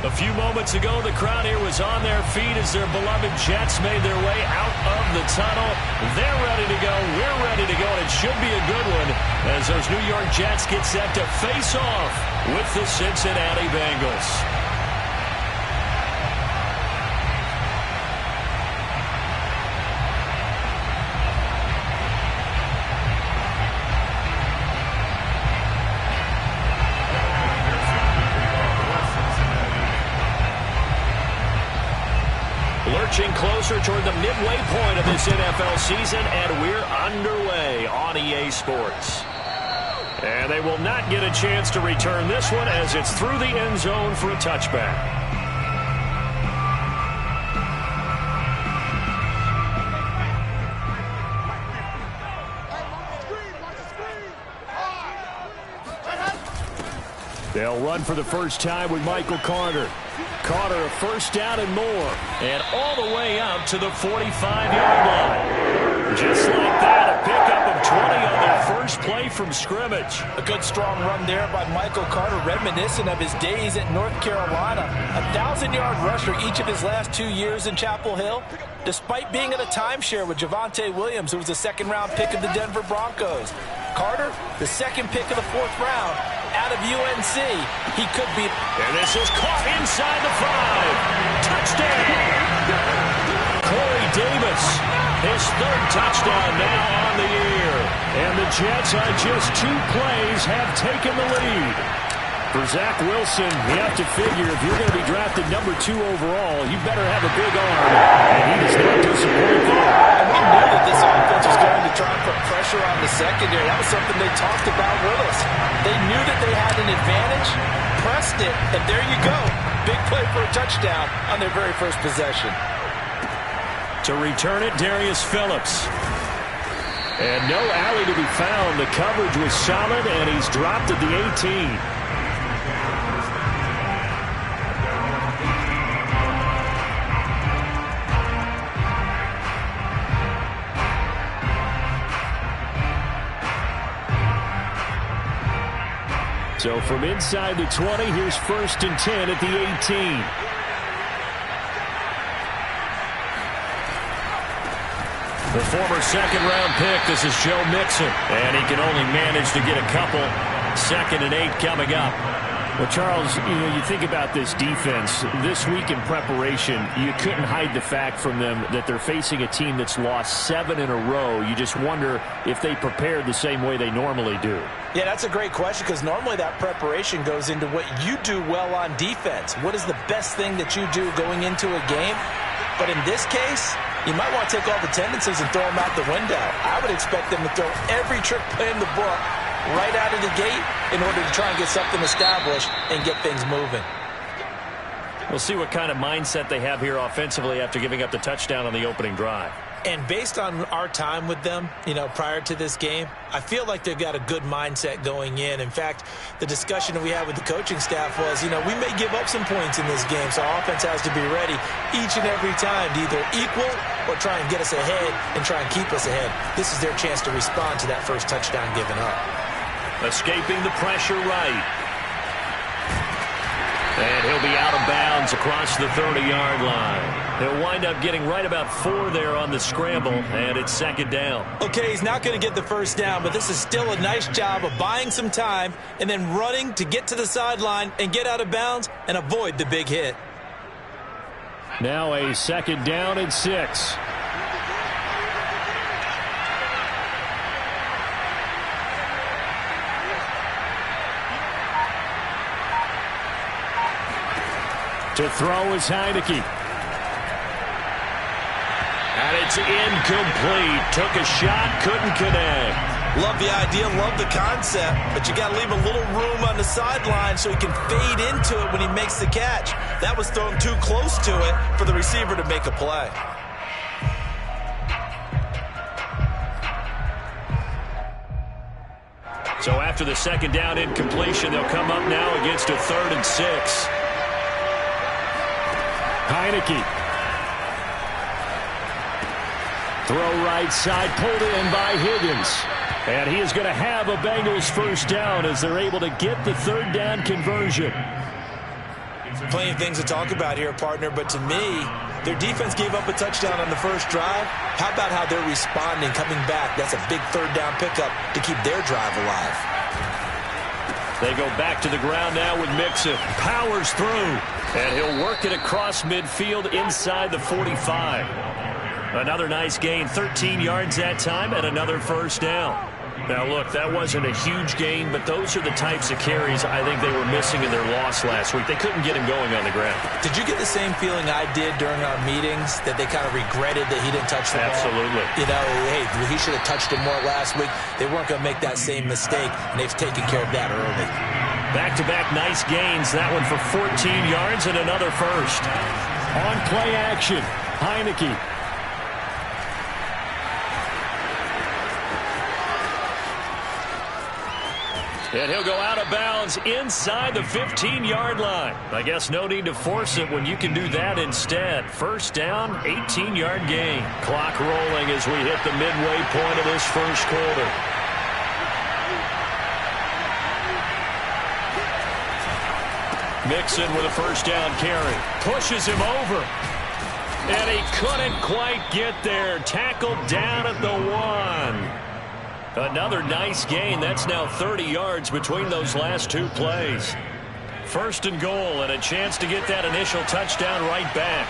A few moments ago, the crowd here was on their feet as their beloved Jets made their way out of the tunnel. They're ready to go. We're ready to go, and it should be a good one as those New York Jets get set to face off with the Cincinnati Bengals. Lurching closer toward the midway point of this NFL season, and we're underway on EA Sports. And they will not get a chance to return this one as it's through the end zone for a touchback. They'll run for the first time with Michael Carter. Carter a first down and more. And all the way out to the 45-yard line. Just like that, a pickup of 20 on their first play from scrimmage. A good strong run there by Michael Carter, reminiscent of his days at North Carolina. 1,000-yard rusher each of his last 2 years in Chapel Hill. Despite being in a timeshare with Javonte Williams, who was a second-round pick of the Denver Broncos. Carter, the second pick of the 4th round out of UNC. He could be. And this is caught inside the 5. Touchdown! Corey Davis, his 3rd touchdown now on the year. And the Jets on just 2 plays have taken the lead. For Zach Wilson, you have to figure if you're going to be drafted number 2 overall, you better have a big arm. And he does not disappoint there. And we knew that this offense was going to try and put pressure on the secondary. That was something they talked about with us. They knew that they had an advantage, pressed it, and there you go. Big play for a touchdown on their very first possession. To return it, Darius Phillips. And no alley to be found. The coverage was solid, and he's dropped at the 18. So from inside the 20, here's 1st and 10 at the 18. The former second-round pick, this is Joe Mixon. And he can only manage to get a couple. 2nd and 8 coming up. Well, Charles, you think about this defense. This week in preparation, you couldn't hide the fact from them that they're facing a team that's lost 7 in a row. You just wonder if they prepared the same way they normally do. Yeah, that's a great question because normally that preparation goes into what you do well on defense. What is the best thing that you do going into a game? But in this case, you might want to take all the tendencies and throw them out the window. I would expect them to throw every trick play in the book right out of the gate in order to try and get something established and get things moving. We'll see what kind of mindset they have here offensively after giving up the touchdown on the opening drive. And based on our time with them, prior to this game, I feel like they've got a good mindset going in. In fact, the discussion that we had with the coaching staff was, we may give up some points in this game, so our offense has to be ready each and every time to either equal or try and get us ahead and try and keep us ahead. This is their chance to respond to that first touchdown given up. Escaping the pressure right. And he'll be out of bounds across the 30-yard line. He'll wind up getting right about 4 there on the scramble, and it's 2nd down. Okay, he's not going to get the first down, but this is still a nice job of buying some time and then running to get to the sideline and get out of bounds and avoid the big hit. Now a 2nd down and 6. To throw is Heineke. And it's incomplete. Took a shot, couldn't connect. Love the idea, love the concept, but you got to leave a little room on the sideline so he can fade into it when he makes the catch. That was thrown too close to it for the receiver to make a play. So after the 2nd down incompletion, they'll come up now against a 3rd and 6. Heineke. Throw right side, pulled in by Higgins. And he is going to have a Bengals first down as they're able to get the 3rd down conversion. Plenty of things to talk about here, partner, but to me, their defense gave up a touchdown on the first drive. How about how they're responding, coming back? That's a big third down pickup to keep their drive alive. They go back to the ground now with Mixon. Powers through, and he'll work it across midfield inside the 45. Another nice gain, 13 yards that time, and another first down. Now, look, that wasn't a huge gain, but those are the types of carries I think they were missing in their loss last week. They couldn't get him going on the ground. Did you get the same feeling I did during our meetings, that they kind of regretted that he didn't touch the ball? Absolutely. You know, hey, he should have touched him more last week. They weren't going to make that same mistake, and they've taken care of that early. Back-to-back nice gains. That one for 14 yards and another first. On play action, Heineke. And he'll go out of bounds inside the 15-yard line. I guess no need to force it when you can do that instead. First down, 18-yard gain. Clock rolling as we hit the midway point of this first quarter. Mixon with a first down carry. Pushes him over. And he couldn't quite get there. Tackled down at the 1. Another nice gain. That's now 30 yards between those last two plays. First and goal, and a chance to get that initial touchdown right back.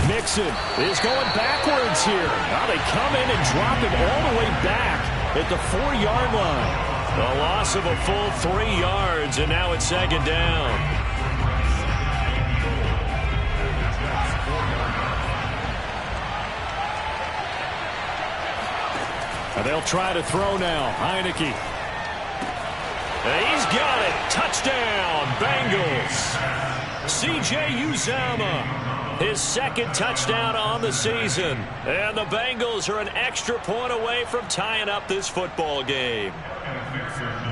Mixon is going backwards here. Now they come in and drop him all the way back at the 4-yard line. A loss of a full 3 yards, and now it's second down. And they'll try to throw now. Heineke. He's got it. Touchdown, Bengals. C.J. Uzomah, his second touchdown on the season. And the Bengals are an extra point away from tying up this football game.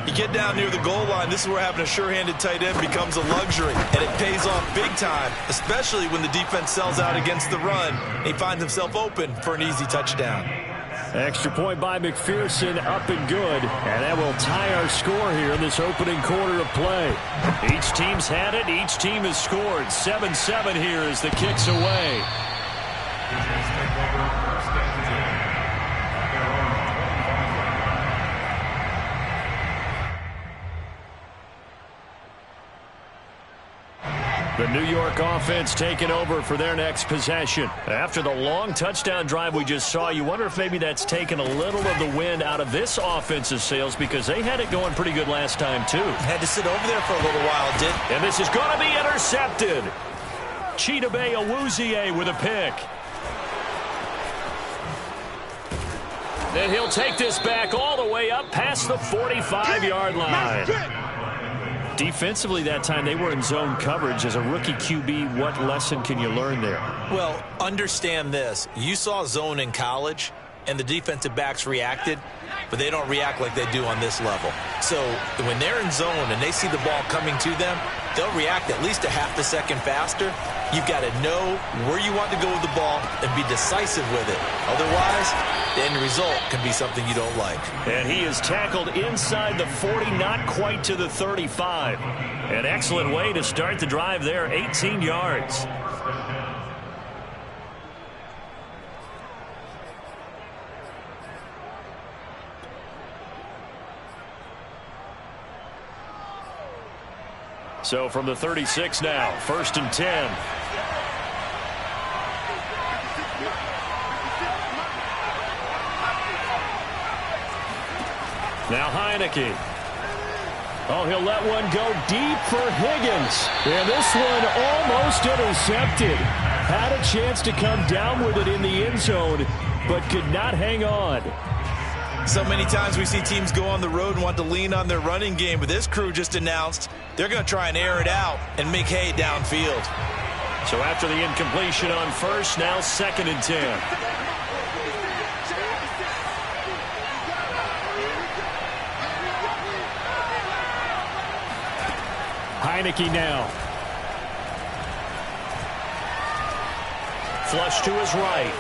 You get down near the goal line, this is where having a sure-handed tight end becomes a luxury, and it pays off big time, especially when the defense sells out against the run. He finds himself open for an easy touchdown. Extra point by McPherson, up and good. And that will tie our score here in this opening quarter of play. Each team's had it. Each team has scored. 7-7 here as the kick's away. The New York offense taking over for their next possession. After the long touchdown drive we just saw, you wonder if maybe that's taken a little of the wind out of this offense's sails, because they had it going pretty good last time, too. Had to sit over there for a little while, did. And this is going to be intercepted. Chidobe Awuzie with a pick. And he'll take this back all the way up past the 45-yard line. Defensively that time, they were in zone coverage. As a rookie QB, what lesson can you learn there? Well, understand this. You saw zone in college, and the defensive backs reacted, but they don't react like they do on this level. So when they're in zone and they see the ball coming to them, they'll react at least a half a second faster. You've got to know where you want to go with the ball and be decisive with it. Otherwise, the end result can be something you don't like. And he is tackled inside the 40, not quite to the 35. An excellent way to start the drive there, 18 yards. So from the 36 now, 1st and 10. Now Heineke. Oh, he'll let one go deep for Higgins. And this one almost intercepted. Had a chance to come down with it in the end zone, but could not hang on. So many times we see teams go on the road and want to lean on their running game, but this crew just announced they're going to try and air it out and make hay downfield. So after the incompletion on first, now 2nd and 10. Heineke now. Flush to his right.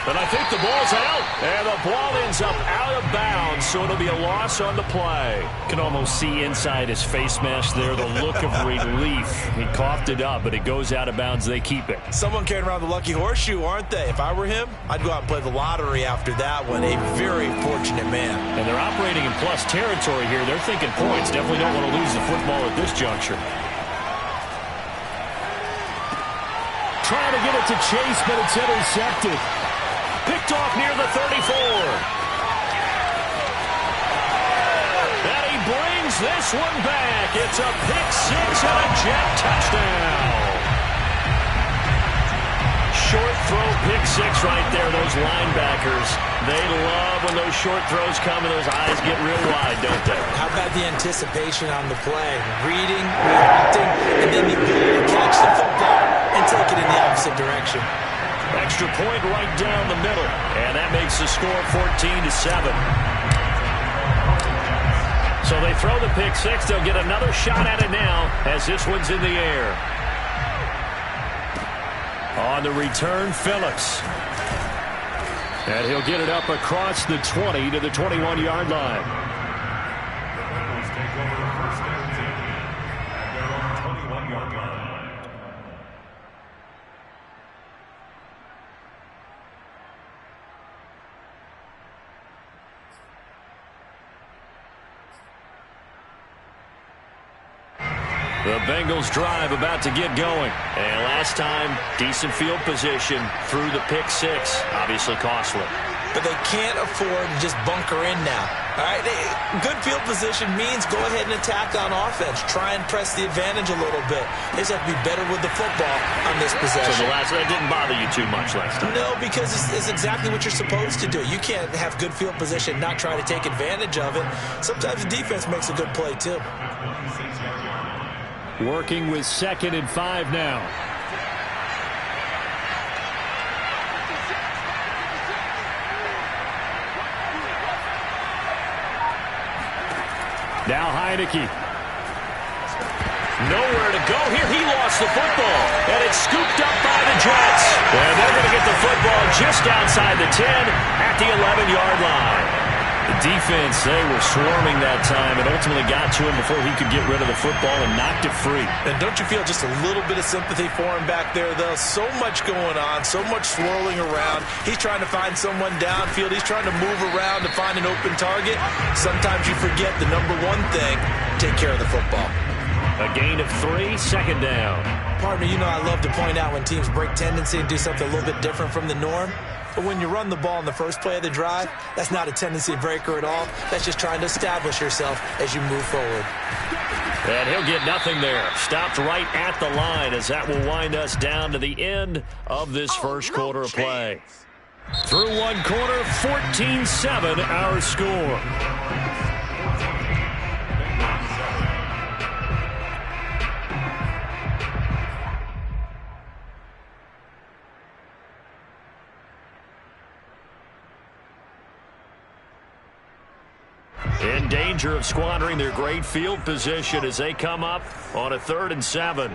But I think the ball's out, and the ball ends up out of bounds, so it'll be a loss on the play. You can almost see inside his face mask there the look of relief. He coughed it up, but it goes out of bounds. They keep it. Someone carrying around the lucky horseshoe, aren't they? If I were him, I'd go out and play the lottery after that one. A very fortunate man. And they're operating in plus territory here. They're thinking points. Definitely don't want to lose the football at this juncture. Trying to get it to Chase, but it's intercepted. Picked off near the 34. And he brings this one back. It's a pick six and a Jet touchdown. Short throw pick six right there. Those linebackers, they love when those short throws come and those eyes get real wide, don't they? How about the anticipation on the play? Reading, reacting, and then the ability to catch the football and take it in the opposite direction. Extra point right down the middle. And that makes the score 14-7. So they throw the pick six. They'll get another shot at it now as this one's in the air. On the return, Phillips. And he'll get it up across the 20 to the 21-yard line. The Bengals drive about to get going. And last time, decent field position through the pick six. Obviously costly. But they can't afford to just bunker in now. All right, good field position means go ahead and attack on offense. Try and press the advantage a little bit. They just have to be better with the football on this possession. So that didn't bother you too much last time? No, because it's exactly what you're supposed to do. You can't have good field position, not try to take advantage of it. Sometimes the defense makes a good play, too. Working with 2nd and 5 now. Now Heineke. Nowhere to go here. He lost the football. And it's scooped up by the Jets. And they're going to get the football just outside the 10 at the 11-yard line. The defense, they were swarming that time and ultimately got to him before he could get rid of the football and knocked it free. And don't you feel just a little bit of sympathy for him back there, though? So much going on, so much swirling around. He's trying to find someone downfield. He's trying to move around to find an open target. Sometimes you forget the number one thing, take care of the football. A gain of 3, 2nd down. Partner, you know I love to point out when teams break tendency and do something a little bit different from the norm. But when you run the ball in the first play of the drive, that's not a tendency breaker at all. That's just trying to establish yourself as you move forward. And he'll get nothing there. Stopped right at the line as that will wind us down to the end of this first quarter of play. Through one quarter, 14-7 our score. In danger of squandering their great field position as they come up on a 3rd and 7.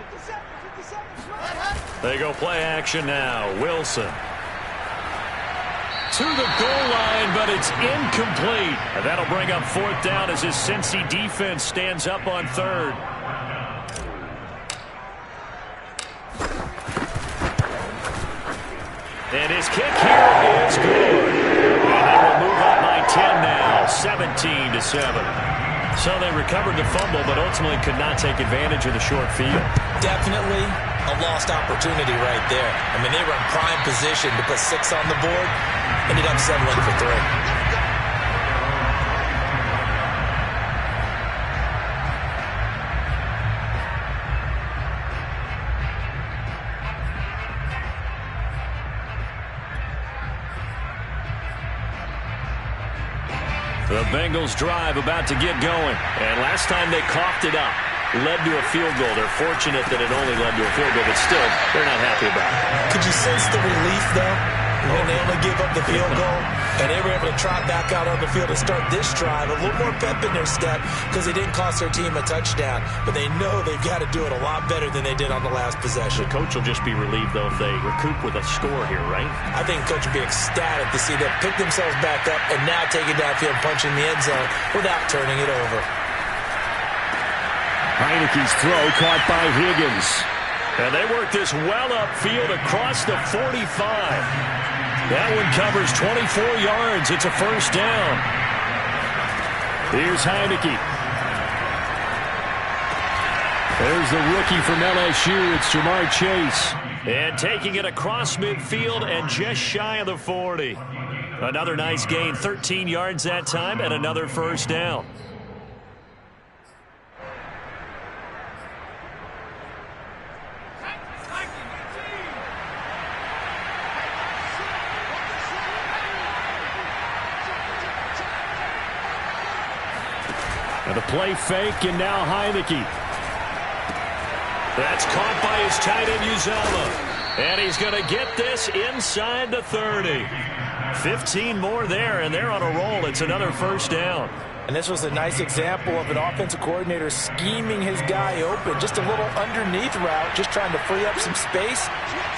They go play action now. Wilson. To the goal line, but it's incomplete. And that'll bring up 4th down as his Cincy defense stands up on 3rd. And his kick here is good. And they will move up by 10 now, 17-7. So they recovered the fumble, but ultimately could not take advantage of the short field. Definitely a lost opportunity right there. I mean, they were in prime position to put 6 on the board. Ended up settling for 3. The Bengals drive about to get going. And last time they coughed it up, led to a field goal. They're fortunate that it only led to a field goal, but still, they're not happy about it. Could you sense the relief, though? when they only gave up the field goal, and they were able to trot back out on the field and start this drive. A little more pep in their step because they didn't cost their team a touchdown. But they know they've got to do it a lot better than they did on the last possession. The coach will just be relieved, though, if they recoup with a score here, right? I think the coach will be ecstatic to see them pick themselves back up and now take it downfield and punch in the end zone without turning it over. Heineke's throw caught by Higgins. And they work this well upfield across the 45. That one covers 24 yards. It's a first down. Here's Heineke. There's the rookie from LSU. It's Jamar Chase. And taking it across midfield and just shy of the 40. Another nice gain, 13 yards that time, and another first down. And a play fake, and now Heineke. That's caught by his tight end, Uzomah. And he's going to get this inside the 30. 15 more there, and they're on a roll. It's another first down. And this was a nice example of an offensive coordinator scheming his guy open. Just a little underneath route, just trying to free up some space,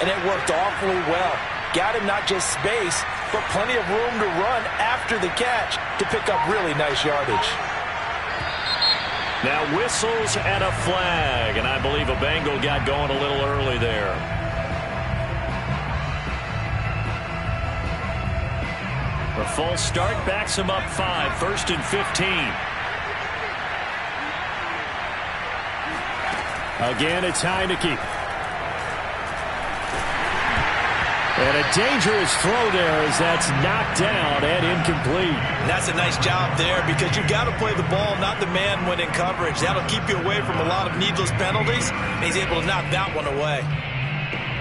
and it worked awfully well. Got him not just space, but plenty of room to run after the catch to pick up really nice yardage. Now whistles and a flag, and I believe a Bengal got going a little early there. A false start backs him up 5, 1st and 15. Again, it's Heineke. And a dangerous throw there as that's knocked down and incomplete. And that's a nice job there because you've got to play the ball, not the man when in coverage. That'll keep you away from a lot of needless penalties. And he's able to knock that one away.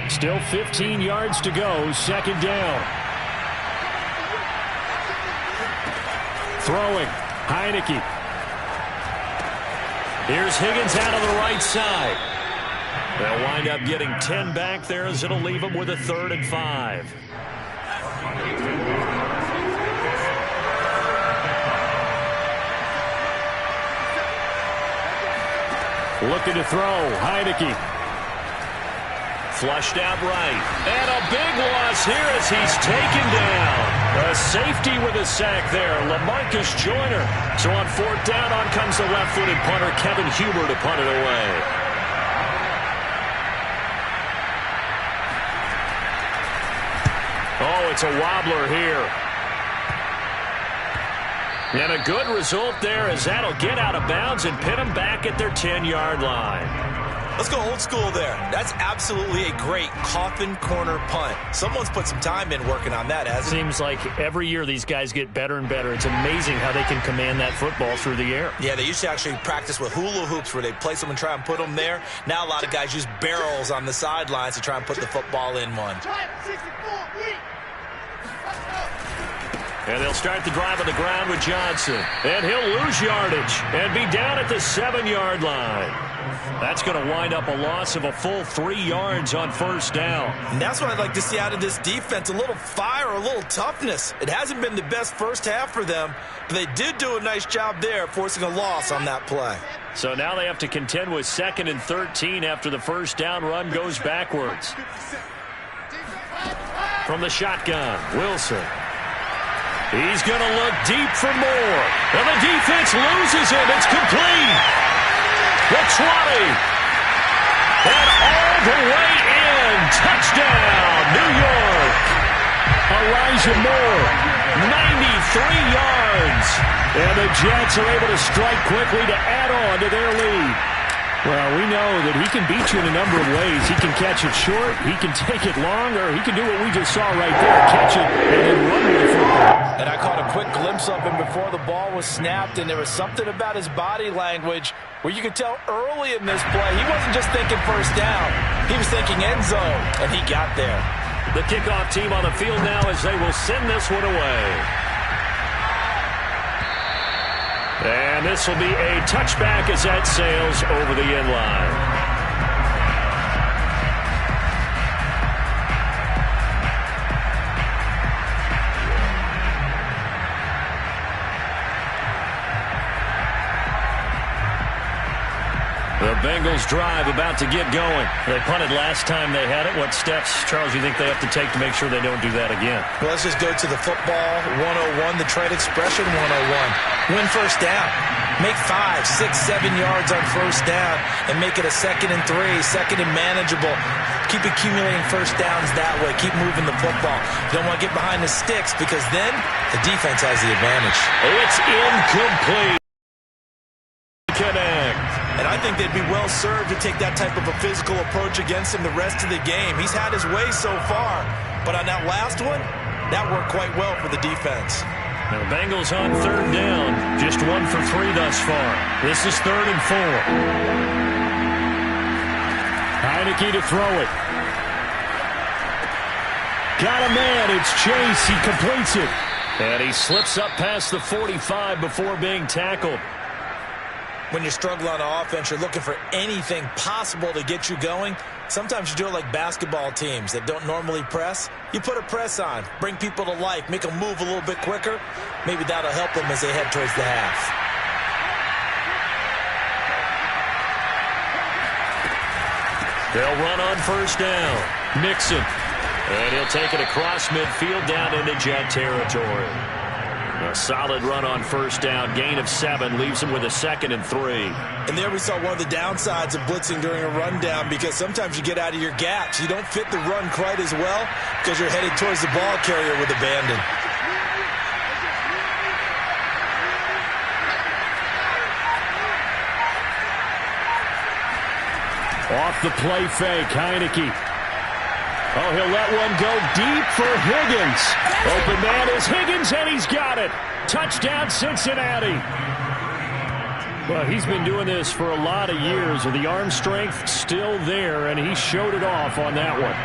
Still 15 yards to go, second down. Throwing, Heineke. Here's Higgins out of the right side. They'll wind up getting 10 back there as it'll leave them with a 3rd and 5. Looking to throw, Heineke. Flushed out right. And a big loss here as he's taken down. A safety with a sack there, LaMarcus Joyner. So on 4th down, on comes the left-footed punter, Kevin Huber, to punt it away. Oh, it's a wobbler here. And a good result there as that'll get out of bounds and pin them back at their 10-yard line. Let's go old school there. That's absolutely a great coffin corner punt. Someone's put some time in working on that, hasn't it? Seems like every year these guys get better and better. It's amazing how they can command that football through the air. Yeah, they used to actually practice with hula hoops where they place them and try and put them there. Now a lot of guys use barrels on the sidelines to try and put the football in one. And they'll start the drive on the ground with Johnson. And he'll lose yardage and be down at the 7-yard line. That's going to wind up a loss of a full 3 yards on 1st down. And that's what I'd like to see out of this defense, a little fire, a little toughness. It hasn't been the best first half for them, but they did do a nice job there, forcing a loss on that play. So now they have to contend with 2nd and 13 after the first down run goes backwards. From the shotgun, Wilson. He's going to look deep for more. And the defense loses him. It's complete. The 20. And all the way in. Touchdown, New York. Elijah Moore, 93 yards. And the Jets are able to strike quickly to add on to their lead. Well, we know that he can beat you in a number of ways. He can catch it short, he can take it long, or he can do what we just saw right there, catch it and then run with the football. And I caught a quick glimpse of him before the ball was snapped, and there was something about his body language where you could tell early in this play he wasn't just thinking first down. He was thinking end zone, and he got there. The kickoff team on the field now as they will send this one away. And this will be a touchback as that sails over the end line. The Bengals drive about to get going. They punted last time they had it. What steps, Charles, you think they have to take to make sure they don't do that again? Well, let's just go to the football 101, the trade expression 101. Win first down. Make 5, 6, 7 yards on first down and make it a 2nd and 3, 2nd and manageable. Keep accumulating first downs that way. Keep moving the football. You don't want to get behind the sticks because then the defense has the advantage. It's incomplete. Connect. And I think they'd be well served to take that type of a physical approach against him the rest of the game. He's had his way so far, but on that last one, that worked quite well for the defense. Now the Bengals on 3rd down, just 1 for 3 thus far. This is 3rd and 4. Heineke to throw it. Got a man, it's Chase, he completes it. And he slips up past the 45 before being tackled. When you're struggling on offense, you're looking for anything possible to get you going. Sometimes you do it like basketball teams that don't normally press. You put a press on, bring people to life, make them move a little bit quicker. Maybe that'll help them as they head towards the half. They'll run on first down. Mixon. And he'll take it across midfield down into Jet territory. A solid run on first down. Gain of 7 leaves him with a 2nd and 3. And there we saw one of the downsides of blitzing during a rundown because sometimes you get out of your gaps. You don't fit the run quite as well because you're headed towards the ball carrier with abandon. Off the play fake, Heineke. Oh, he'll let one go deep for Higgins. Open man is Higgins, and he's got it. Touchdown, Cincinnati. Well, he's been doing this for a lot of years, with the arm strength still there, and he showed it off on that one.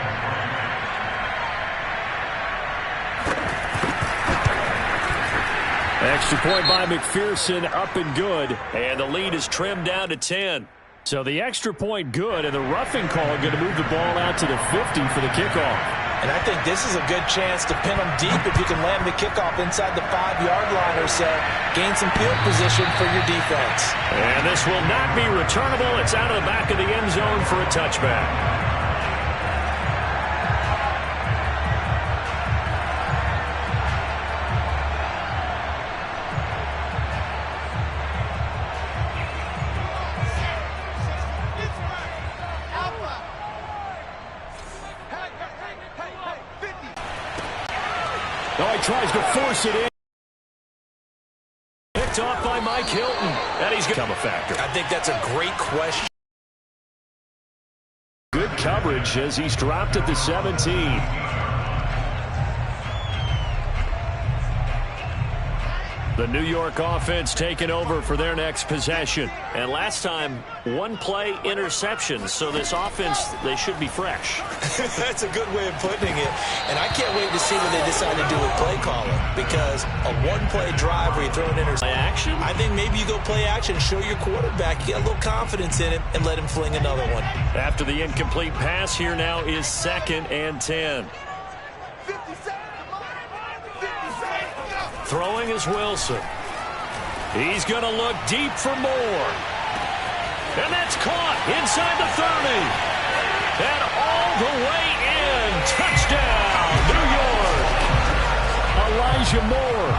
Extra point by McPherson, up and good. And the lead is trimmed down to 10. So the extra point good, and the roughing call going to move the ball out to the 50 for the kickoff. And I think this is a good chance to pin them deep if you can land the kickoff inside the 5-yard line or so. Gain some field position for your defense. And this will not be returnable. It's out of the back of the end zone for a touchback. Oh, he tries to force it in. Picked off by Mike Hilton. And he's going to become a factor. I think that's a great question. Good coverage as he's dropped at the 17. The New York offense taking over for their next possession. And last time, 1-play interception. So this offense, they should be fresh. That's a good way of putting it. And I can't wait to see what they decide to do with play calling. Because a 1-play drive where you throw an interception. Play action? I think maybe you go play action, show your quarterback, you get a little confidence in him, and let him fling another one. After the incomplete pass, here now is 2nd and 10. Throwing is Wilson. He's going to look deep for more. And that's caught inside the 30. And all the way in. Touchdown, New York. Elijah Moore,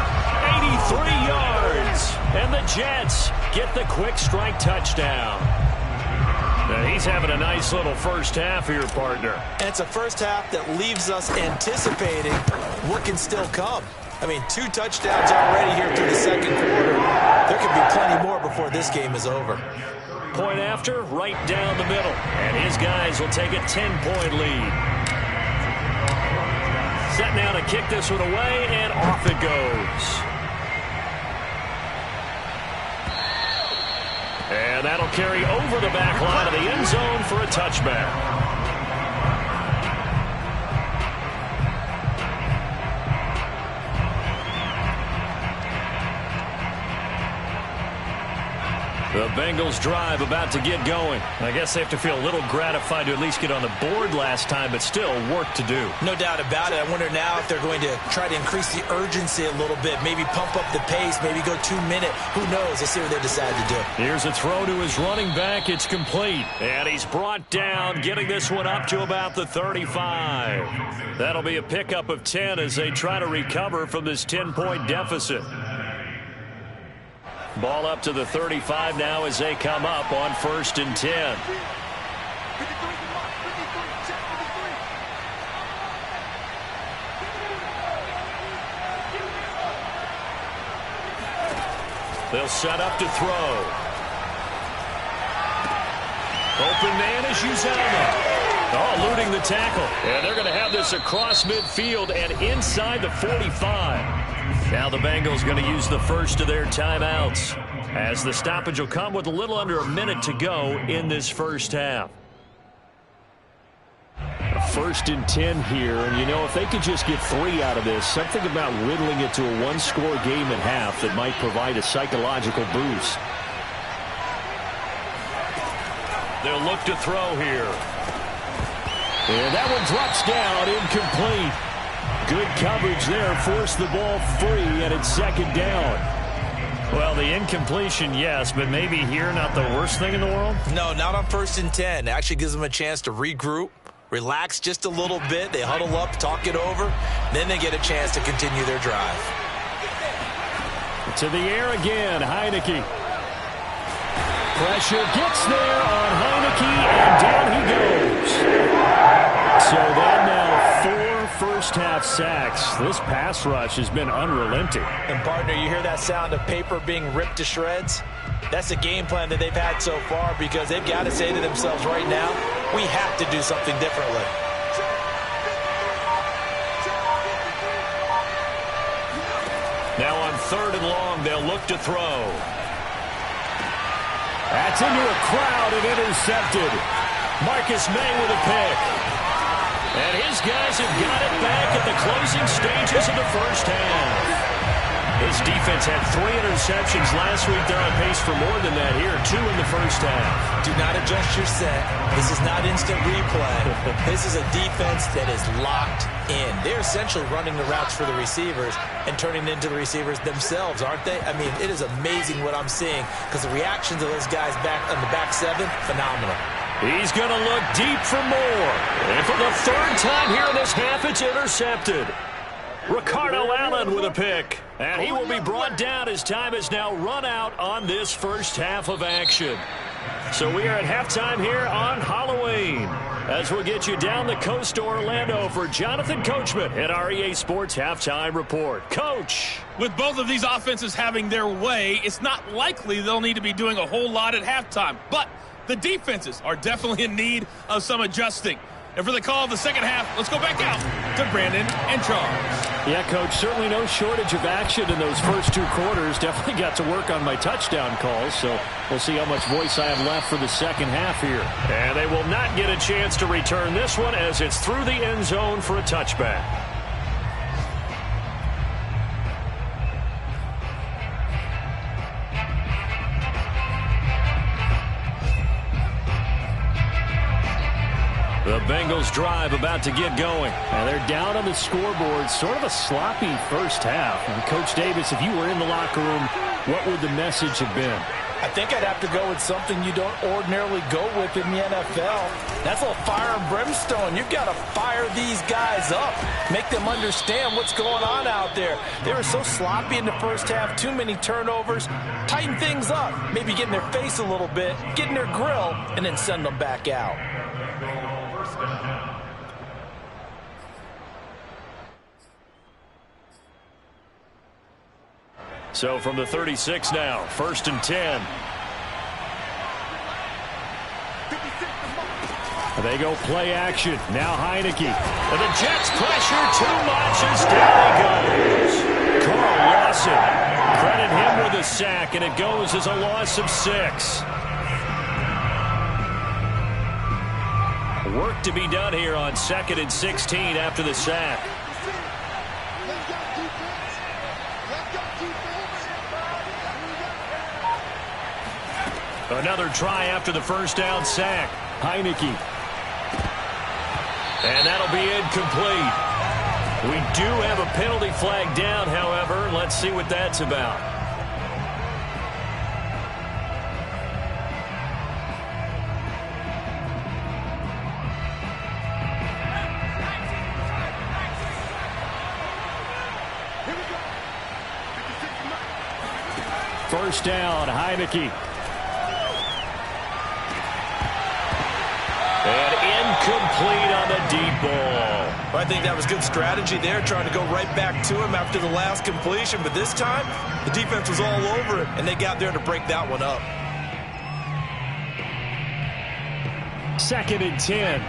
83 yards. And the Jets get the quick strike touchdown. Now he's having a nice little first half here, partner. And it's a first half that leaves us anticipating what can still come. I mean, 2 touchdowns already here through the second quarter. There could be plenty more before this game is over. Point after, right down the middle. And his guys will take a 10-point lead. Set now to kick this one away, and off it goes. And that'll carry over the back line of the end zone for a touchback. The Bengals drive about to get going. I guess they have to feel a little gratified to at least get on the board last time, but still work to do. No doubt about it. I wonder now if they're going to try to increase the urgency a little bit, maybe pump up the pace, maybe go 2 minute. Who knows? Let's see what they decide to do. Here's a throw to his running back. It's complete. And he's brought down, getting this one up to about the 35. That'll be a pickup of 10 as they try to recover from this 10-point deficit. Ball up to the 35 now as they come up on 1st and 10. They'll set up to throw. Open man is Uzomah. Oh, eluding the tackle. And they're going to have this across midfield and inside the 45. Now the Bengals going to use the first of their timeouts, as the stoppage will come with a little under a minute to go in this first half. 1st and 10 here, and you know, if they could just get 3 out of this, something about whittling it to a 1-score game at half that might provide a psychological boost. They'll look to throw here. And that one drops down, incomplete. Good coverage there, forced the ball free, and it's 2nd down. Well, the incompletion, yes, but maybe here not the worst thing in the world? No, not on 1st and 10. It actually gives them a chance to regroup, relax just a little bit. They huddle up, talk it over, then they get a chance to continue their drive. To the air again, Heineke. Pressure gets there on Heineke, and down he goes. So that now 4 first-half sacks. This pass rush has been unrelenting. And, partner, you hear that sound of paper being ripped to shreds? That's the game plan that they've had so far, because they've got to say to themselves right now, we have to do something differently. Now on 3rd and long, they'll look to throw. That's into a crowd and intercepted. Marcus May with a pick. And his guys have got it back at the closing stages of the first half. His defense had 3 interceptions last week. They're on pace for more than that here. 2 in the first half. Do not adjust your set. This is not instant replay. This is a defense that is locked in. They're essentially running the routes for the receivers and turning into the receivers themselves, aren't they? I mean, it is amazing what I'm seeing, because the reactions of those guys back on the back 7, phenomenal. He's going to look deep for more. And for the 3rd time here in this half, it's intercepted. Ricardo Allen with a pick. And he will be brought down as time has now run out on this first half of action. So we are at halftime here on Halloween, as we'll get you down the coast to Orlando for Jonathan Coachman at our EA Sports Halftime Report. Coach. With both of these offenses having their way, it's not likely they'll need to be doing a whole lot at halftime. But the defenses are definitely in need of some adjusting. And for the call of the second half, let's go back out to Brandon and Charles. Yeah, Coach, certainly no shortage of action in those first 2 quarters. Definitely got to work on my touchdown calls, so we'll see how much voice I have left for the second half here. And they will not get a chance to return this one, as it's through the end zone for a touchback. The Bengals drive about to get going. And they're down on the scoreboard. Sort of a sloppy first half. And Coach Davis, if you were in the locker room, what would the message have been? I think I'd have to go with something you don't ordinarily go with in the NFL. That's a little fire and brimstone. You've got to fire these guys up. Make them understand what's going on out there. They were so sloppy in the first half. Too many turnovers. Tighten things up. Maybe get in their face a little bit. Get in their grill. And then send them back out. So from the 36 now, 1st and 10. They go play action. Now Heineke. And the Jets pressure too much as down he goes. Carl Lawson. Credit him with a sack, and it goes as a loss of 6. Work to be done here on 2nd and 16 after the sack. Another try after the first down sack. Heineke. And that'll be incomplete. We do have a penalty flag down, however. Let's see what that's about. First down, Heineke. And incomplete on the deep ball. I think that was good strategy there, trying to go right back to him after the last completion. But this time, the defense was all over it, and they got there to break that one up. 2nd and 10.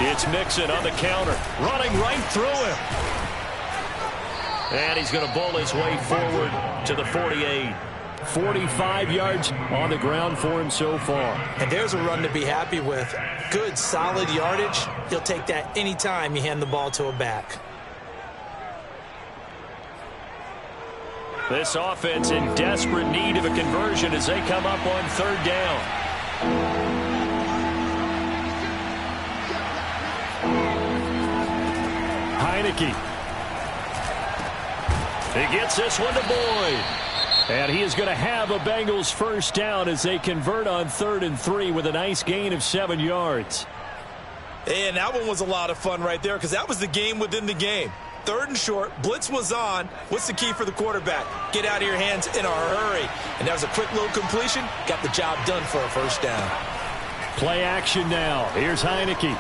It's Mixon on the counter, running right through him. And he's going to bowl his way forward to the 48. 45 yards on the ground for him so far. And there's a run to be happy with. Good, solid yardage. He'll take that anytime you hand the ball to a back. This offense in desperate need of a conversion as they come up on 3rd down. Heineke. He gets this one to Boyd. And he is going to have a Bengals first down as they convert on 3rd and 3 with a nice gain of 7 yards. And that one was a lot of fun right there because that was the game within the game. 3rd and short, blitz was on. What's the key for the quarterback? Get out of your hands in a hurry. And that was a quick little completion. Got the job done for a first down. Play action now. Here's Heineke.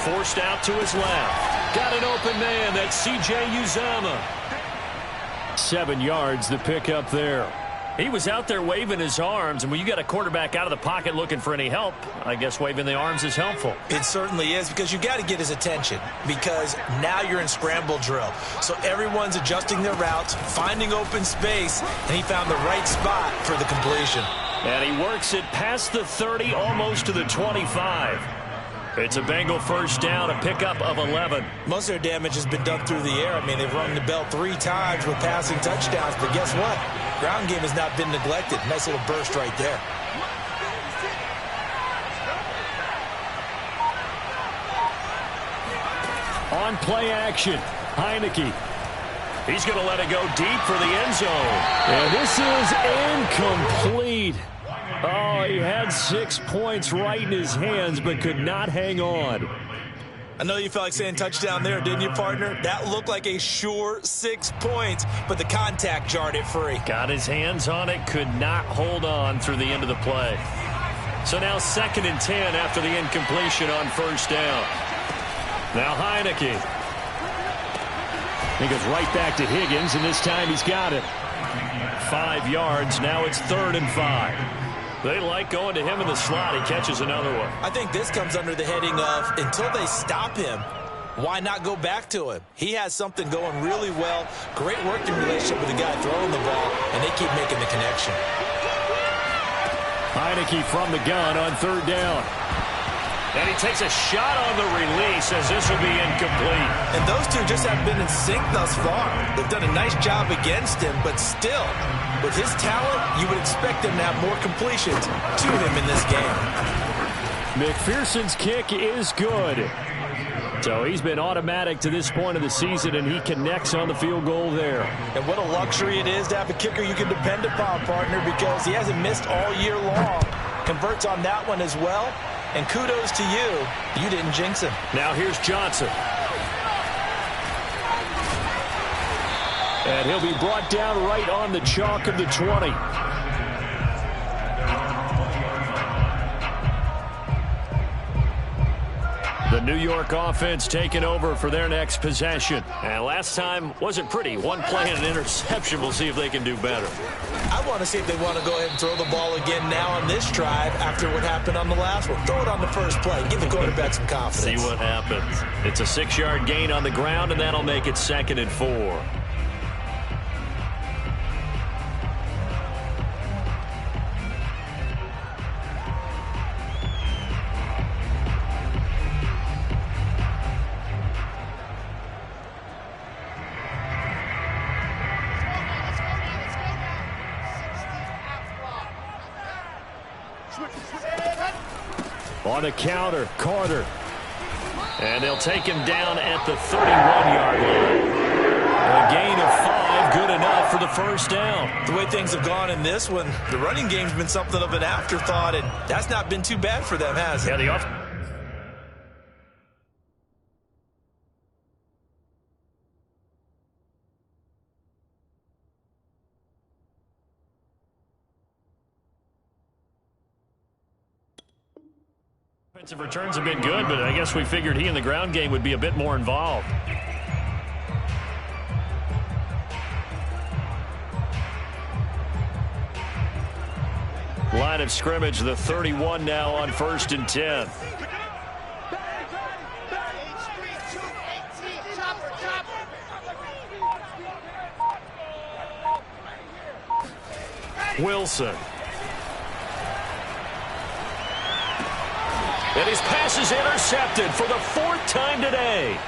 Forced out to his left. Got an open man. That's C.J. Uzomah. 7 yards the pick up there. He was out there waving his arms, and when you got a quarterback out of the pocket looking for any help, I guess waving the arms is helpful. It certainly is, because you got to get his attention, because now you're in scramble drill. So everyone's adjusting their routes, finding open space, and he found the right spot for the completion. And he works it past the 30, almost to the 25. It's a Bengal first down, a pickup of 11. Most of their damage has been done through the air. I mean, they've rung the bell 3 times with passing touchdowns, but guess what? Ground game has not been neglected. Nice little burst right there. On play action, Heineke. He's going to let it go deep for the end zone. And this is incomplete. Oh, he had 6 points right in his hands, but could not hang on. I know you felt like saying touchdown there, didn't you, partner? That looked like a sure 6 points, but the contact jarred it free. Got his hands on it, could not hold on through the end of the play. So now 2nd and 10 after the incompletion on first down. Now Heineke. He goes right back to Higgins, and this time he's got it. 5 yards. Now it's 3rd and 5. They like going to him in the slot. He catches another one. I think this comes under the heading of, until they stop him, why not go back to him? He has something going really well. Great working relationship with the guy throwing the ball, and they keep making the connection. Heineke from the gun on 3rd down. And he takes a shot on the release as this will be incomplete. And those two just haven't been in sync thus far. They've done a nice job against him, but still, with his talent, you would expect him to have more completions to him in this game. McPherson's kick is good. So he's been automatic to this point of the season, and he connects on the field goal there. And what a luxury it is to have a kicker you can depend upon, partner, because he hasn't missed all year long. Converts on that one as well. And kudos to you. You didn't jinx him. Now here's Johnson. And he'll be brought down right on the chalk of the 20. The New York offense taking over for their next possession. And last time wasn't pretty. One play and an interception. We'll see if they can do better. I want to see if they want to go ahead and throw the ball again now on this drive after what happened on the last one. Throw it on the first play. Give the quarterback some confidence. See what happens. It's a 6-yard gain on the ground, and that'll make it 2nd and 4. On the counter, Carter. And they'll take him down at the 31-yard line. A gain of 5, good enough for the first down. The way things have gone in this one, the running game's been something of an afterthought, and that's not been too bad for them, has it? Yeah, offensive returns have been good, but I guess we figured he in the ground game would be a bit more involved. Line of scrimmage, the 31 now on 1st and 10. Wilson. And his pass is intercepted for the 4th time today.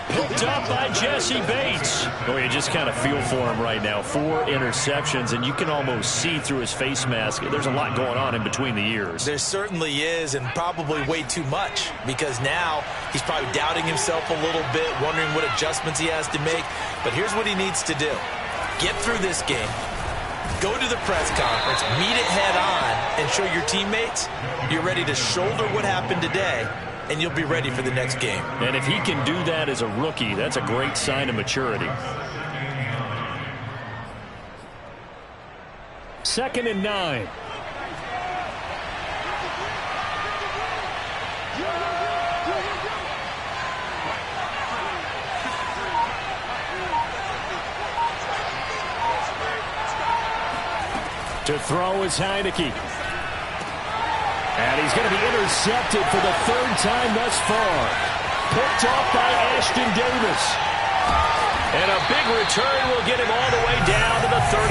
Picked up by Jesse Bates. Oh, you just kind of feel for him right now. 4 interceptions, and you can almost see through his face mask. There's a lot going on in between the ears. There certainly is, and probably way too much, because now he's probably doubting himself a little bit, wondering what adjustments he has to make. But here's what he needs to do. Get through this game. Go to the press conference, meet it head on, and show your teammates you're ready to shoulder what happened today, and you'll be ready for the next game. And if he can do that as a rookie, that's a great sign of maturity. 2nd and 9. To throw is Heineke. And he's going to be intercepted for the 3rd time thus far. Picked off by Ashton Davis. And a big return will get him all the way down to the 35.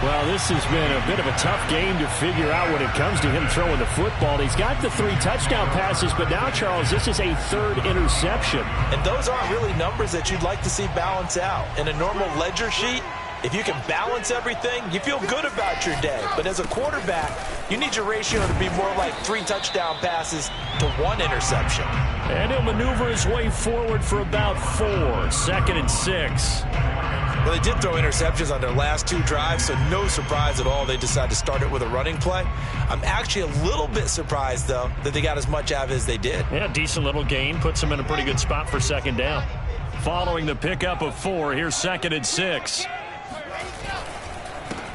Well, this has been a bit of a tough game to figure out when it comes to him throwing the football. He's got the 3 touchdown passes, but now, Charles, this is a 3rd interception. And those aren't really numbers that you'd like to see balance out. In a normal ledger sheet, if you can balance everything, you feel good about your day. But as a quarterback, you need your ratio to be more like 3 touchdown passes to 1 interception. And he'll maneuver his way forward for about 4. 2nd and 6. Well, they did throw interceptions on their last 2 drives, so no surprise at all they decided to start it with a running play. I'm actually a little bit surprised, though, that they got as much out of it as they did. Yeah, decent little gain. Puts them in a pretty good spot for 2nd down. Following the pickup of 4, here's 2nd and 6.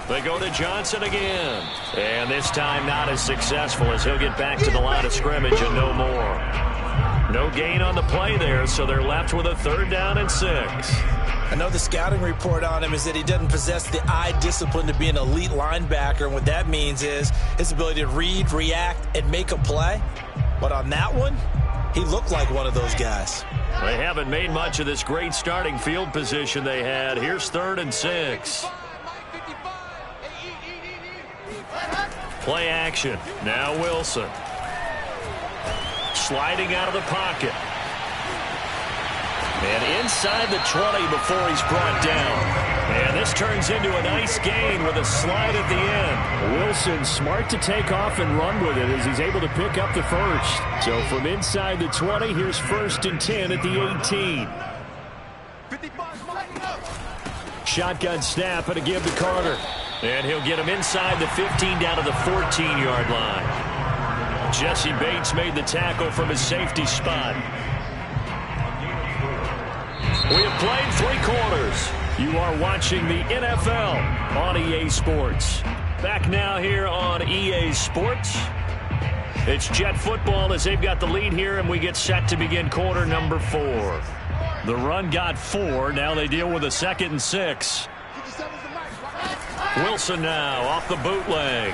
They go to Johnson again. And this time not as successful as he'll get back to the line of scrimmage and no more. No gain on the play there, so they're left with a 3rd down and 6. I know the scouting report on him is that he doesn't possess the eye discipline to be an elite linebacker, and what that means is his ability to read, react, and make a play. But on that one, he looked like one of those guys. They haven't made much of this great starting field position they had. Here's 3rd and 6. Play action. Now Wilson. Sliding out of the pocket. And inside the 20 before he's brought down. And this turns into a nice gain with a slide at the end. Wilson smart to take off and run with it as he's able to pick up the 1st. So from inside the 20, here's 1st and 10 at the 18. Shotgun snap and a give to Carter. And he'll get him inside the 15 down to the 14-yard line. Jesse Bates made the tackle from his safety spot. We have played 3 quarters. You are watching the NFL on EA Sports. Back now here on EA Sports. It's Jet football as they've got the lead here, and we get set to begin quarter number 4. The run got 4. Now they deal with a 2nd and 6. Wilson now off the bootleg.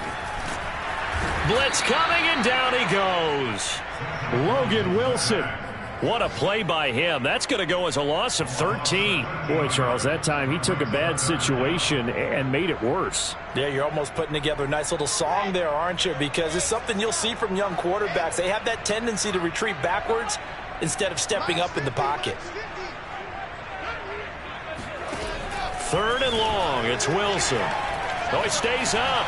Blitz coming, and down he goes. Logan Wilson. What a play by him. That's going to go as a loss of 13. Boy, Charles, that time he took a bad situation and made it worse. Yeah, you're almost putting together a nice little song there, aren't you? Because it's something you'll see from young quarterbacks. They have that tendency to retreat backwards instead of stepping up in the pocket. 3rd and long. It's Wilson. Oh, he stays up.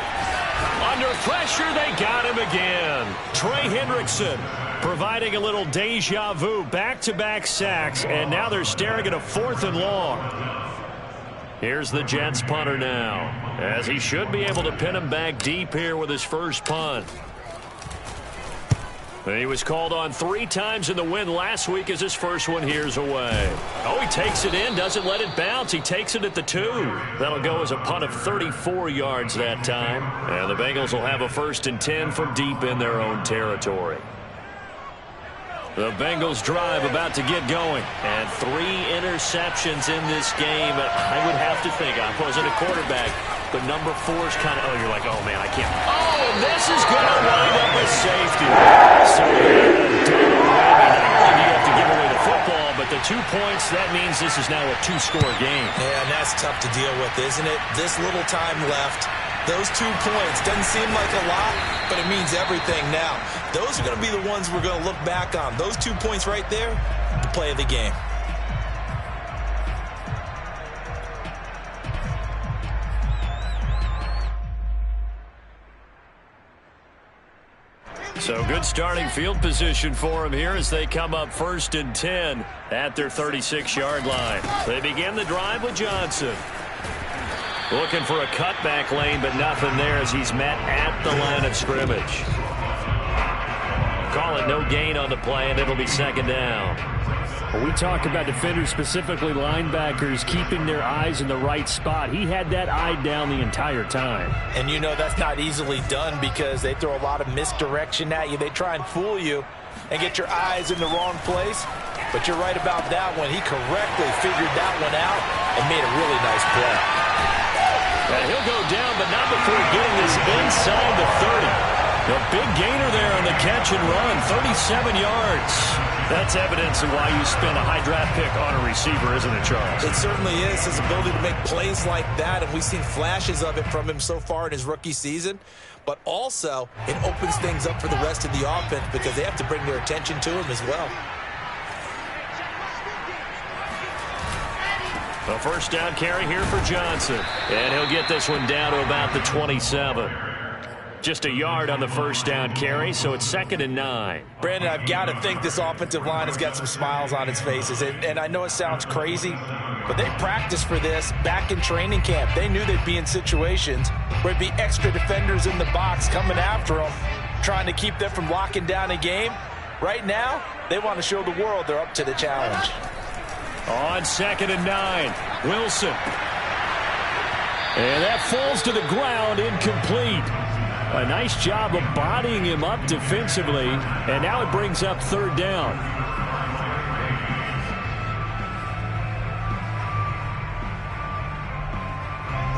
Under pressure, they got him again. Trey Hendrickson providing a little deja vu. Back-to-back sacks, and now they're staring at a 4th and long. Here's the Jets punter now, as he should be able to pin him back deep here with his first punt. He was called on 3 times in the win last week as his first one here's away. Oh, he takes it in, doesn't let it bounce. He takes it at the 2. That'll go as a punt of 34 yards that time. And the Bengals will have a 1st and 10 from deep in their own territory. The Bengals drive about to get going. And 3 interceptions in this game. I would have to think, I wasn't a quarterback, but number 4 is kind of, oh, you're like, oh, man, I can't. Oh, and this is going to wind up a safety. So, not only do you have to give away the football, but the 2 points, that means this is now a 2-score game. Yeah, and that's tough to deal with, isn't it? This little time left. Those 2 points doesn't seem like a lot, but it means everything now. Those are going to be the ones we're going to look back on. Those 2 points right there, the play of the game. So good starting field position for him here as they come up 1st and 10 at their 36-yard line. They begin the drive with Johnson. Looking for a cutback lane, but nothing there as he's met at the line of scrimmage. Call it no gain on the play, and it'll be 2nd down. Well, we talk about defenders, specifically linebackers, keeping their eyes in the right spot. He had that eye down the entire time. And you know that's not easily done because they throw a lot of misdirection at you. They try and fool you and get your eyes in the wrong place. But you're right about that one. He correctly figured that one out and made a really nice play. And he'll go down, but not before getting this inside the 30. A big gainer there on the catch and run, 37 yards. That's evidence of why you spend a high draft pick on a receiver, isn't it, Charles? It certainly is, his ability to make plays like that, and we've seen flashes of it from him so far in his rookie season. But also, it opens things up for the rest of the offense because they have to bring their attention to him as well. A 1st down carry here for Johnson. And he'll get this one down to about the 27. Just a yard on the 1st down carry, so it's 2nd and 9. Brandon, I've got to think this offensive line has got some smiles on its faces. And I know it sounds crazy, but they practiced for this back in training camp. They knew they'd be in situations where it'd be extra defenders in the box coming after them, trying to keep them from locking down a game. Right now, they want to show the world they're up to the challenge. On 2nd and 9, Wilson. And that falls to the ground, incomplete. A nice job of bodying him up defensively, and now it brings up 3rd down.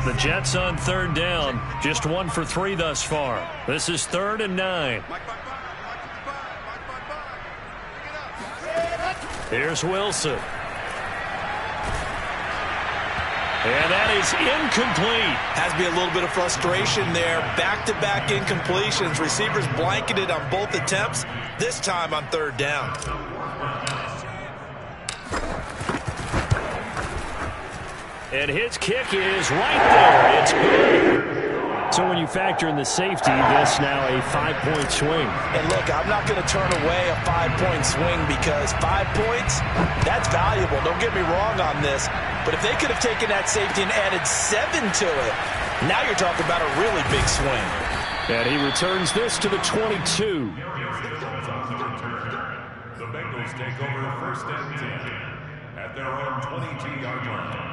The Jets on 3rd down, just 1 for 3 thus far. This is 3rd and 9. Here's Wilson. And that is incomplete. Has to be a little bit of frustration there. Back-to-back incompletions. Receivers blanketed on both attempts, this time on 3rd down. And his kick is right there. It's good. So when you factor in the safety, this now a 5-point swing. And look, I'm not going to turn away a 5-point swing because 5 points, that's valuable. Don't get me wrong on this. But if they could have taken that safety and added 7 to it, now you're talking about a really big swing. And he returns this to the 22. The Bengals take over 1st and 10 at their own 22-yard line.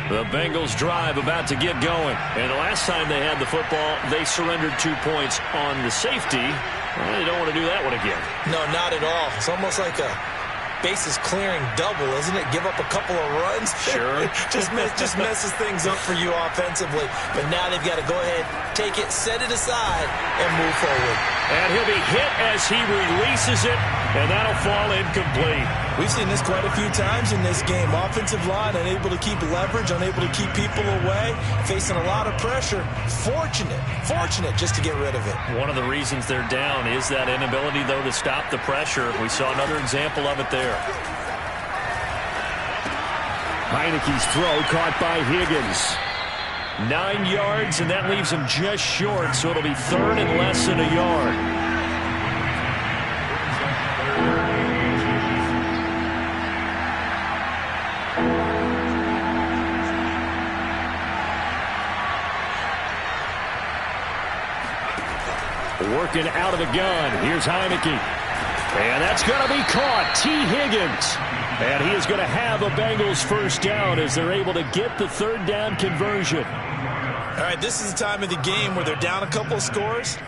The Bengals drive about to get going. And the last time they had the football, they surrendered 2 points on the safety. Well, they don't want to do that one again. No, not at all. It's almost like a bases clearing double, isn't it? Give up a couple of runs. Sure. just messes things up for you offensively. But now they've got to go ahead, take it, set it aside, and move forward. And he'll be hit as he releases it, and that'll fall incomplete. We've seen this quite a few times in this game. Offensive line unable to keep leverage, unable to keep people away, facing a lot of pressure. Fortunate just to get rid of it. One of the reasons they're down is that inability, though, to stop the pressure. We saw another example of it there. Heineke's throw caught by Higgins. 9 yards, and that leaves him just short, so it'll be third and less than a yard. Working out of the gun. Here's Heineke. And that's going to be caught. T. Higgins. And he is going to have a Bengals first down as they're able to get the third down conversion. All right, this is the time of the game where they're down a couple of scores,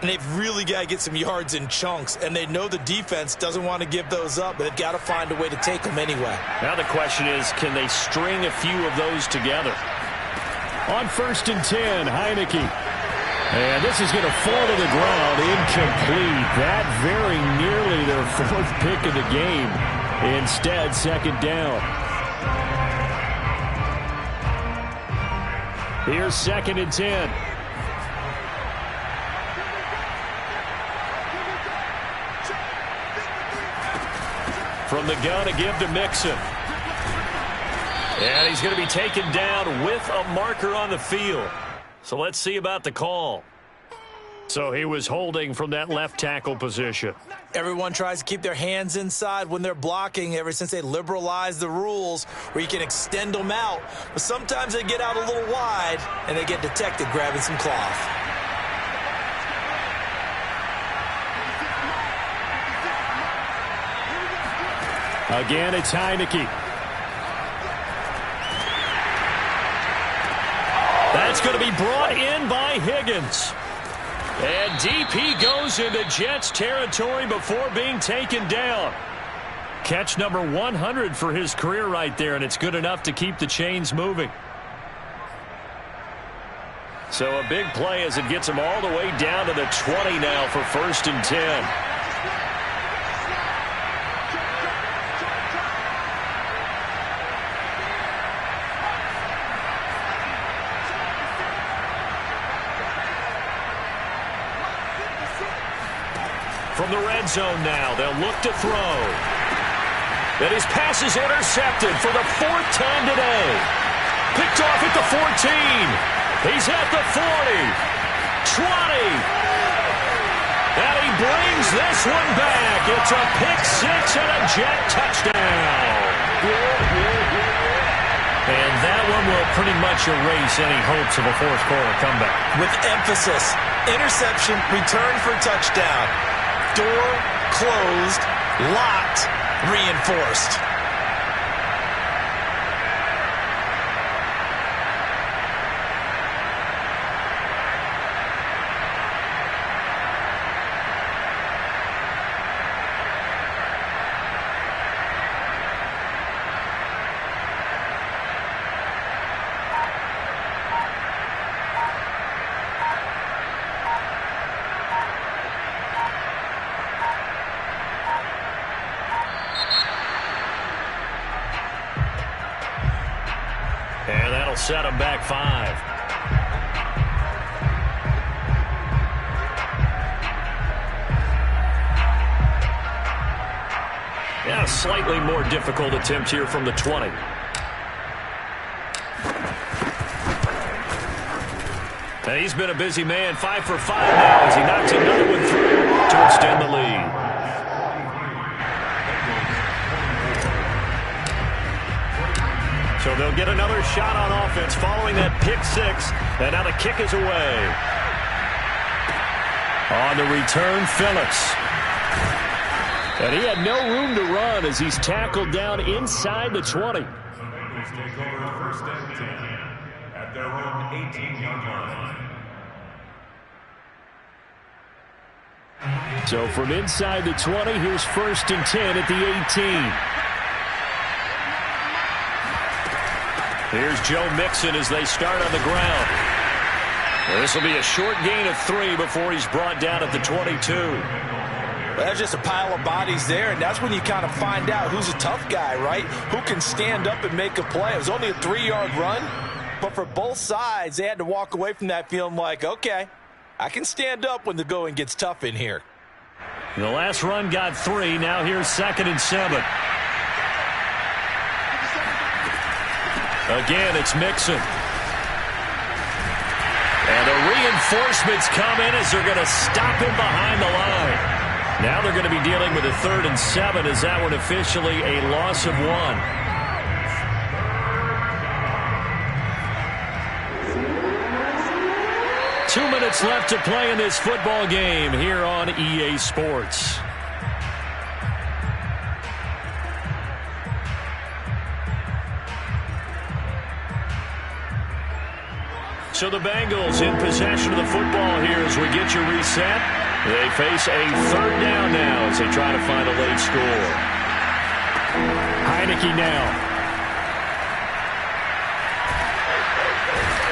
and they've really got to get some yards in chunks, and they know the defense doesn't want to give those up, but they've got to find a way to take them anyway. Now the question is, can they string a few of those together? On 1st and 10, Heineke. And this is going to fall to the ground, incomplete. That very nearly their 4th pick of the game. Instead, 2nd down. Here's 2nd and 10. From the gun, a give to Mixon. And he's going to be taken down with a marker on the field. So let's see about the call. So he was holding from that left tackle position. Everyone tries to keep their hands inside when they're blocking ever since they liberalized the rules where you can extend them out. But sometimes they get out a little wide and they get detected grabbing some cloth. Again, it's Heineke. That's going to be brought in by Higgins. And DP goes into Jets territory before being taken down. Catch number 100 for his career right there, and it's good enough to keep the chains moving. So a big play as it gets him all the way down to the 20 now for 1st and 10. From the red zone now, they'll look to throw. And his pass is intercepted for the 4th time today. Picked off at the 14. He's at the 40. 20. And he brings this one back. It's a pick 6 and a Jet touchdown. And that one will pretty much erase any hopes of a fourth quarter comeback. With emphasis, interception, return for touchdown. Door closed, locked, reinforced. And that'll set him back 5. Yeah, a slightly more difficult attempt here from the 20. And he's been a busy man, 5 for 5 now as he knocks another one through to extend the lead. So they'll get another shot on offense following that pick 6. And now the kick is away. On the return, Phillips. And he had no room to run as he's tackled down inside the 20. The Bengals take over 1st and 10 at their own 18-yard line. So from inside the 20, here's 1st and 10 at the 18. Here's Joe Mixon as they start on the ground. This will be a short gain of 3 before he's brought down at the 22. Well, there's just a pile of bodies there, and that's when you kind of find out who's a tough guy, right? Who can stand up and make a play. It was only a 3-yard run, but for both sides, they had to walk away from that feeling like, okay, I can stand up when the going gets tough in here. The last run got 3. Now here's 2nd and 7. Again, it's Mixon. And the reinforcements come in as they're going to stop him behind the line. Now they're going to be dealing with a 3rd and 7 as that one officially a loss of 1. Two minutes left to play in this football game here on EA Sports. So the Bengals in possession of the football here as we get you reset. They face a 3rd down now as they try to find a late score. Heineke now.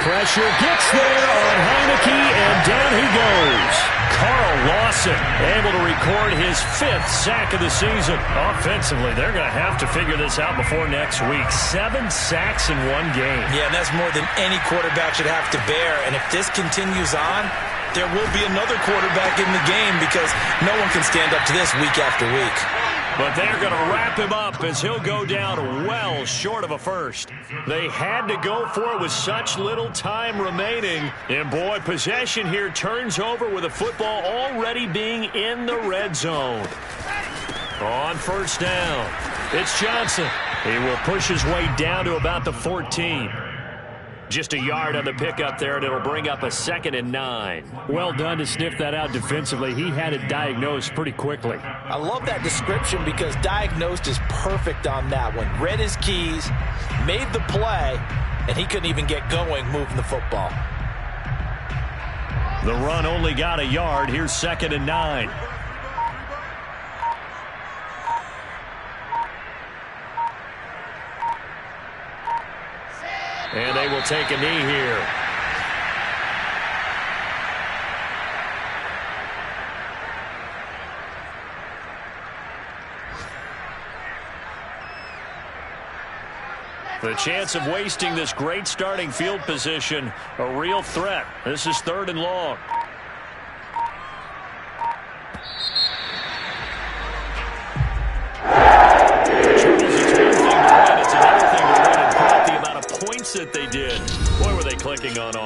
Pressure gets there on Heineke, and down he goes. Carl Lawson able to record his 5th sack of the season. Offensively, they're going to have to figure this out before next week. 7 sacks in one game. Yeah, and that's more than any quarterback should have to bear. And if this continues on, there will be another quarterback in the game because no one can stand up to this week after week. But they're going to wrap him up as he'll go down well short of a first. They had to go for it with such little time remaining. And, boy, possession here turns over with the football already being in the red zone. On 1st down, it's Johnson. He will push his way down to about the 14. Just a yard on the pickup there, and it'll bring up a 2nd and 9. Well done to sniff that out defensively. He had it diagnosed pretty quickly. I love that description because diagnosed is perfect on that one. Read his keys, made the play, and he couldn't even get going moving the football. The run only got a yard. Here's 2nd and 9. And they will take a knee here. The chance of wasting this great starting field position, a real threat. This is 3rd and long. That they did. Boy, were they clicking on